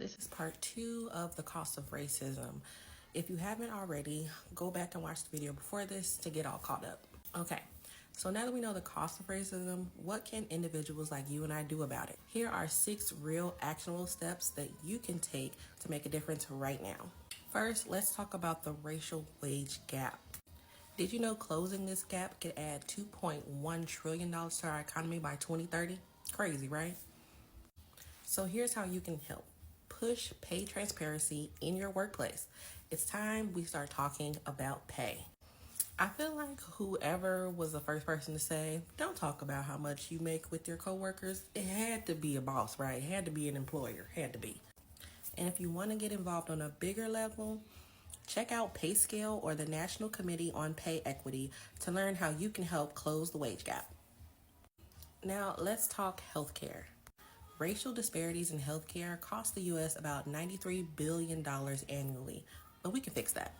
This is part 2 of the cost of racism. If you haven't already, go back and watch the video before this to get all caught up. Okay, so now that we know the cost of racism, what can individuals like you and I do about it? Here are 6 real actionable steps that you can take to make a difference right now. First, let's talk about the racial wage gap. Did you know closing this gap could add $2.1 trillion to our economy by 2030? Crazy, right? So here's how you can help. Push pay transparency in your workplace. It's time we start talking about pay. I feel like whoever was the first person to say, don't talk about how much you make with your coworkers, it had to be a boss, right? It had to be an employer, had to be. And if you want to get involved on a bigger level, check out PayScale or the National Committee on Pay Equity to learn how you can help close the wage gap. Now let's talk healthcare. Racial disparities in healthcare cost the U.S. about $93 billion annually, but we can fix that.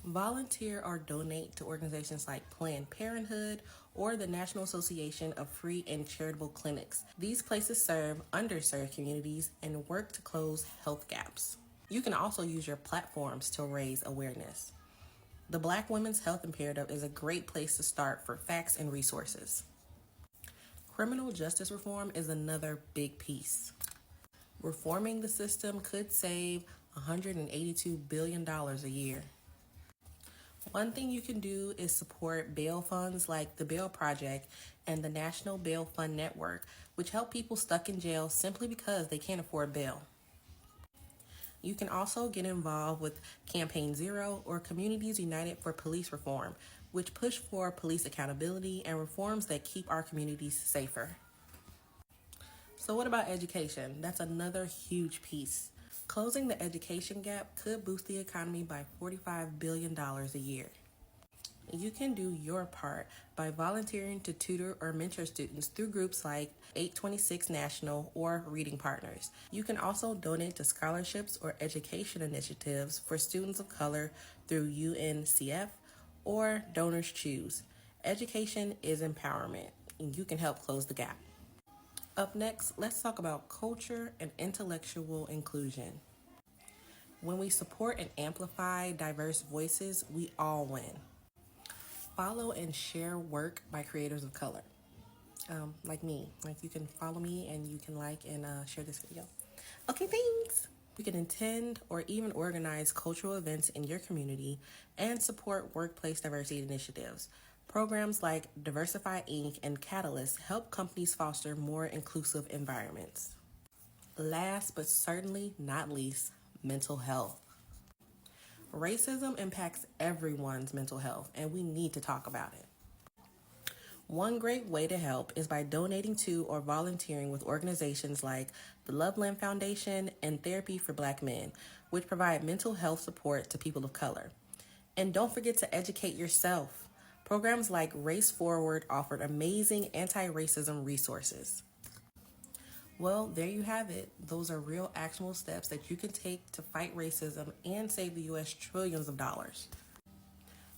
Volunteer or donate to organizations like Planned Parenthood or the National Association of Free and Charitable Clinics. These places serve underserved communities and work to close health gaps. You can also use your platforms to raise awareness. The Black Women's Health Imperative is a great place to start for facts and resources. Criminal justice reform is another big piece. Reforming the system could save $182 billion a year. One thing you can do is support bail funds like the Bail Project and the National Bail Fund Network, which help people stuck in jail simply because they can't afford bail. You can also get involved with Campaign Zero or Communities United for Police Reform, which push for police accountability and reforms that keep our communities safer. So what about education? That's another huge piece. Closing the education gap could boost the economy by $45 billion a year. You can do your part by volunteering to tutor or mentor students through groups like 826 National or Reading Partners. You can also donate to scholarships or education initiatives for students of color through UNCF or DonorsChoose. Education is empowerment, and you can help close the gap. Up next, let's talk about culture and intellectual inclusion. When we support and amplify diverse voices, we all win. Follow and share work by creators of color, like me. Like you can follow me and you can like and share this video. Okay, thanks. We can attend or even organize cultural events in your community and support workplace diversity initiatives. Programs like DiversityInc and Catalyst help companies foster more inclusive environments. Last but certainly not least, mental health. Racism impacts everyone's mental health, and we need to talk about it. One great way to help is by donating to or volunteering with organizations like the Loveland Foundation and Therapy for Black Men, which provide mental health support to people of color. And don't forget to educate yourself. Programs like Race Forward offered amazing anti-racism resources. Well, there you have it. Those are real actionable steps that you can take to fight racism and save the U.S. trillions of dollars.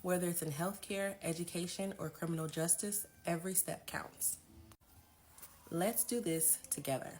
Whether it's in healthcare, education, or criminal justice, every step counts. Let's do this together.